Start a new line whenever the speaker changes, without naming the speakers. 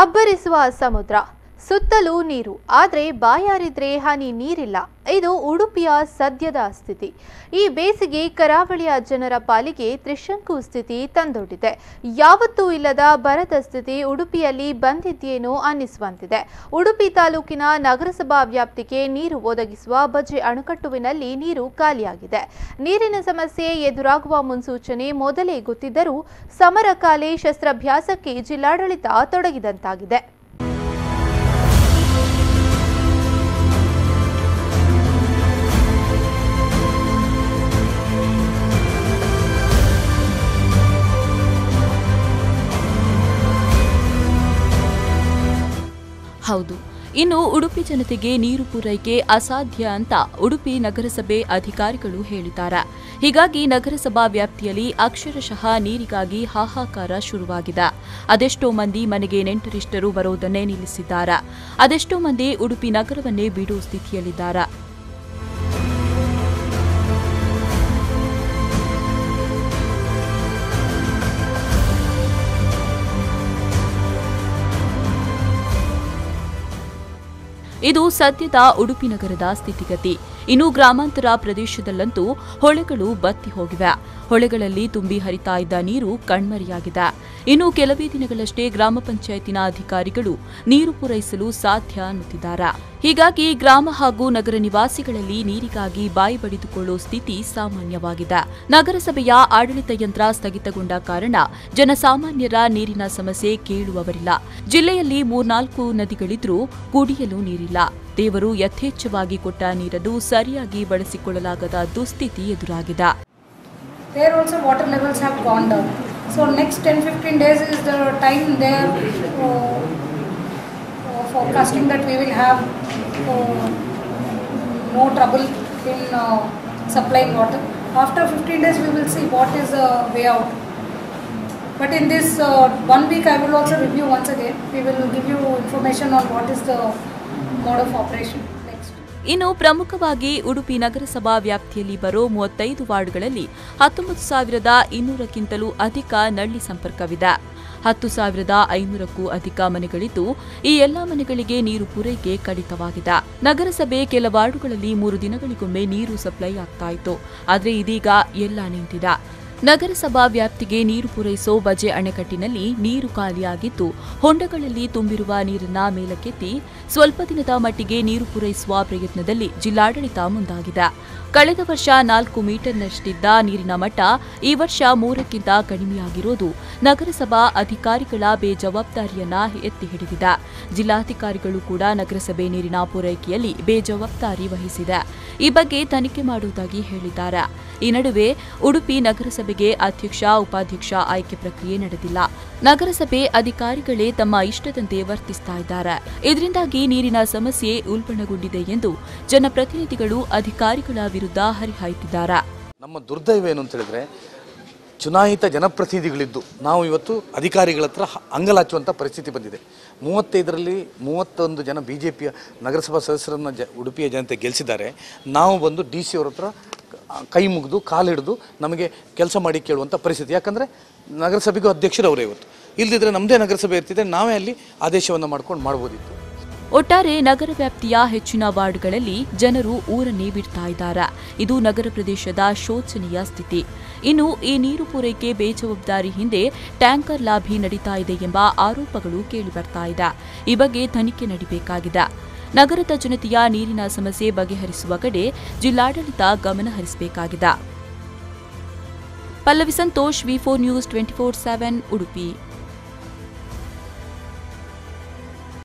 ಅಬ್ಬರಿಸುವ ಸಮುದ್ರ, ಸುತ್ತಲೂ ನೀರು, ಆದರೆ ಬಾಯಾರಿದ್ರೆ ಹನಿ ನೀರಿಲ್ಲ. ಇದು ಉಡುಪಿಯ ಸದ್ಯದ ಸ್ಥಿತಿ. ಈ ಬೇಸಿಗೆ ಕರಾವಳಿಯ ಜನರ ಪಾಲಿಗೆ ತ್ರಿಶಂಕು ಸ್ಥಿತಿ ತಂದೊಡ್ಡಿದೆ. ಯಾವತ್ತೂ ಇಲ್ಲದ ಬರದ ಸ್ಥಿತಿ ಉಡುಪಿಯಲ್ಲಿ ಬಂದಿದ್ದೇನೋ ಅನ್ನಿಸುವಂತಿದೆ. ಉಡುಪಿ ತಾಲೂಕಿನ ನಗರಸಭಾ ವ್ಯಾಪ್ತಿಗೆ ನೀರು ಒದಗಿಸುವ ಬಜೆ ಅಣೆಕಟ್ಟುವಿನಲ್ಲಿ ನೀರು ಖಾಲಿಯಾಗಿದೆ. ನೀರಿನ ಸಮಸ್ಯೆ ಎದುರಾಗುವ ಮುನ್ಸೂಚನೆ ಮೊದಲೇ ಗೊತ್ತಿದ್ದರೂ ಸಮರಕಾಲೆ ಶಸ್ತ್ರಾಭ್ಯಾಸಕ್ಕೆ ಜಿಲ್ಲಾಡಳಿತ ತೊಡಗಿದಂತಾಗಿದೆ.
ಹೌದು, ಇನ್ನು ಉಡುಪಿ ಜನತೆಗೆ ನೀರು ಪೂರೈಕೆ ಅಸಾಧ್ಯ ಅಂತ ಉಡುಪಿ ನಗರಸಭೆ ಅಧಿಕಾರಿಗಳು ಹೇಳಿದ್ದಾರೆ. ಹೀಗಾಗಿ ನಗರಸಭಾ ವ್ಯಾಪ್ತಿಯಲ್ಲಿ ಅಕ್ಷರಶಃ ನೀರಿಗಾಗಿ ಹಾಹಾಕಾರ ಶುರುವಾಗಿದೆ. ಅದೆಷ್ಟೋ ಮಂದಿ ಮನೆಗೆ ನೆಂಟರಿಷ್ಟರು ಬರೋದನ್ನೇ ನಿಲ್ಲಿಸಿದ್ದಾರೆ. ಅದೆಷ್ಟೋ ಮಂದಿ ಉಡುಪಿ ನಗರವನ್ನೇ ಬಿಡೋ ಸ್ಥಿತಿಯಲ್ಲಿದ್ದಾರೆ. ಇದು ಸದ್ಯದ ಉಡುಪಿ ನಗರದ ಸ್ಥಿತಿಗತಿ. ಇನ್ನು ಗ್ರಾಮಾಂತರ ಪ್ರದೇಶದಲ್ಲಂತೂ ಹೊಳೆಗಳು ಬತ್ತಿ ಹೋಗಿವೆ. ಹೊಳೆಗಳಲ್ಲಿ ತುಂಬಿ ಹರಿತಾ ಇದ್ದ ನೀರು ಕಣ್ಮರೆಯಾಗಿದೆ. ಇನ್ನು ಕೆಲವೇ ದಿನಗಳಷ್ಟೇ ಗ್ರಾಮ ಪಂಚಾಯತಿನ ಅಧಿಕಾರಿಗಳು ನೀರು ಪೂರೈಸಲು ಸಾಧ್ಯ ಅನ್ನುತ್ತಿದ್ದಾರೆ. ಹೀಗಾಗಿ ಗ್ರಾಮ ಹಾಗೂ ನಗರ ನಿವಾಸಿಗಳಲ್ಲಿ ನೀರಿಗಾಗಿ ಬಾಯಿ ಬಡಿದುಕೊಳ್ಳೋ ಸ್ಥಿತಿ ಸಾಮಾನ್ಯವಾಗಿದೆ. ನಗರಸಭೆಯ ಆಡಳಿತ ಯಂತ್ರ ಸ್ಥಗಿತಗೊಂಡ ಕಾರಣ ಜನಸಾಮಾನ್ಯರ ನೀರಿನ ಸಮಸ್ಯೆ ಕೇಳುವವರಿಲ್ಲ. ಜಿಲ್ಲೆಯಲ್ಲಿ 3-4 ನದಿಗಳಿದ್ರೂ ಕುಡಿಯಲು ನೀರಿಲ್ಲ. ದೇವರು ಯಥೇಚ್ಛವಾಗಿ ಕೊಟ್ಟ ನೀರನ್ನು ಸರಿಯಾಗಿ ಬಳಸಿಕೊಳ್ಳಲಾಗದ ದುಸ್ಥಿತಿ ಎದುರಾಗಿದೆ.
There also water levels have gone down. So next 10-15 days is the time there forecasting that we will have no trouble in supplying water. After 15 days we will see what is the way out. But in this 1 week I will also review once again. We will give you information on what is the mode of operation.
ಇನ್ನು ಪ್ರಮುಖವಾಗಿ ಉಡುಪಿ ನಗರಸಭಾ ವ್ಯಾಪ್ತಿಯಲ್ಲಿ ಬರೋ 35 ವಾರ್ಡ್ಗಳಲ್ಲಿ 19,200ಕ್ಕಿಂತಲೂ ಅಧಿಕ ನಳ್ಳಿ ಸಂಪರ್ಕವಿದೆ. 10,500ಕ್ಕೂ ಅಧಿಕ ಮನೆಗಳಿದ್ದು ಈ ಎಲ್ಲಾ ಮನೆಗಳಿಗೆ ನೀರು ಪೂರೈಕೆ ಕಡಿತವಾಗಿದೆ. ನಗರಸಭೆ ಕೆಲ ವಾರ್ಡುಗಳಲ್ಲಿ 3 ದಿನಗಳಿಗೊಮ್ಮೆ ನೀರು ಸಪ್ಲೈ ಆಗ್ತಾ ಇತ್ತು. ಆದರೆ ಇದೀಗ ಎಲ್ಲ ನಿಂತಿದೆ. ನಗರಸಭಾ ವ್ಯಾಪ್ತಿಗೆ ನೀರು ಪೂರೈಸೋ ಬಜೆ ಅಣೆಕಟ್ಟಿನಲ್ಲಿ ನೀರು ಖಾಲಿಯಾಗಿದ್ದು ಹೊಂಡಗಳಲ್ಲಿ ತುಂಬಿರುವ ನೀರನ್ನ ಮೇಲಕ್ಕೆತ್ತಿ ಸ್ವಲ್ಪ ದಿನದ ಮಟ್ಟಿಗೆ ನೀರು ಪೂರೈಸುವ ಪ್ರಯತ್ನದಲ್ಲಿ ಜಿಲ್ಲಾಡಳಿತ ಮುಂದಾಗಿದೆ. ಕಳೆದ ವರ್ಷ 4 ಮೀಟರ್ನಷ್ಟಿದ್ದ ನೀರಿನ ಮಟ್ಟ ಈ ವರ್ಷ 3ಕ್ಕಿಂತ ಕಡಿಮೆಯಾಗಿರೋದು ನಗರಸಭಾ ಅಧಿಕಾರಿಗಳ ಬೇಜವಾಬ್ದಾರಿಯನ್ನ ಎತ್ತಿ ಹಿಡಿದಿದೆ. ಜಿಲ್ಲಾಧಿಕಾರಿಗಳು ಕೂಡ ನಗರಸಭೆ ನೀರಿನ ಪೂರೈಕೆಯಲ್ಲಿ ಬೇಜವಾಬ್ದಾರಿ ವಹಿಸಿದೆ. ಈ ಬಗ್ಗೆ ತನಿಖೆ ಮಾಡುವುದಾಗಿ ಹೇಳಿದ್ದಾರೆ. ಈ ನಡುವೆ ಉಡುಪಿ ನಗರಸಭೆಗೆ ಅಧ್ಯಕ್ಷ ಉಪಾಧ್ಯಕ್ಷ ಆಯ್ಕೆ ಪ್ರಕ್ರಿಯೆ ನಡೆದಿಲ್ಲ. ನಗರಸಭೆ ಅಧಿಕಾರಿಗಳೇ ತಮ್ಮ ಇಷ್ಟದಂತೆ ವರ್ತಿಸ್ತಾ ಇದ್ದಾರೆ. ಇದರಿಂದಾಗಿ ನೀರಿನ ಸಮಸ್ಯೆ ಉಲ್ಬಣಗೊಂಡಿದೆ ಎಂದು ಜನಪ್ರತಿನಿಧಿಗಳು ಅಧಿಕಾರಿಗಳ ವಿರುದ್ಧ ಹರಿಹಾಯ್ತಿದ್ದಾರೆ.
ನಮ್ಮ ದುರ್ದೈವ ಏನು ಅಂತ ಹೇಳಿದ್ರೆ, ಚುನಾಯಿತ ಜನಪ್ರತಿನಿಧಿಗಳಿದ್ದು ನಾವು ಇವತ್ತು ಅಧಿಕಾರಿಗಳ ಹತ್ರ ಅಂಗಲಾಚುವಂಥ ಪರಿಸ್ಥಿತಿ ಬಂದಿದೆ. 35ರಲ್ಲಿ 31 ಜನ ಬಿಜೆಪಿಯ ನಗರಸಭಾ ಸದಸ್ಯರನ್ನು ಉಡುಪಿಯ ಜನತೆ ಗೆಲ್ಲಿಸಿದ್ದಾರೆ. ನಾವು ಬಂದು DC ಅವರ ಹತ್ರ ಕೈ ಮುಗಿದು ಕಾಲಿಡಿದು ನಮಗೆ ಕೆಲಸ ಮಾಡಿ ಕೇಳುವಂಥ ಪರಿಸ್ಥಿತಿ. ಯಾಕಂದರೆ ನಗರಸಭೆಗೂ ಅಧ್ಯಕ್ಷರು ಅವರೇ. ಇವತ್ತು ಇಲ್ಲದಿದ್ದರೆ ನಮ್ಮದೇ ನಗರಸಭೆ ಇರ್ತಿದೆ, ನಾವೇ ಅಲ್ಲಿ ಆದೇಶವನ್ನು ಮಾಡ್ಬೋದಿತ್ತು.
ಒಟ್ಟಾರೆ ನಗರ ವ್ಯಾಪ್ತಿಯ ಹೆಚ್ಚಿನ ವಾರ್ಡ್ಗಳಲ್ಲಿ ಜನರು ಊರನ್ನೇ ಬಿಡ್ತಾ ಇದ್ದಾರೆ. ಇದು ನಗರ ಪ್ರದೇಶದ ಶೋಚನೀಯ ಸ್ಥಿತಿ. ಇನ್ನು ಈ ನೀರು ಪೂರೈಕೆ ಬೇಜವಾಬ್ದಾರಿ ಹಿಂದೆ ಟ್ಯಾಂಕರ್ ಲಾಬಿ ನಡೀತಾ ಇದೆ ಎಂಬ ಆರೋಪಗಳು ಕೇಳಿಬರ್ತಾ ಇದೆ. ಈ ಬಗ್ಗೆ ತನಿಖೆ ನಡೆಯಬೇಕಾಗಿದೆ. ನಗರದ ಜನತೆಯ ನೀರಿನ ಸಮಸ್ಯೆ ಬಗೆಹರಿಸುವ ಕಡೆ ಜಿಲ್ಲಾಡಳಿತ ಗಮನ ಹರಿಸಬೇಕಾಗಿದೆ. Pallavi Santosh, V4 News 24/7 Udupi.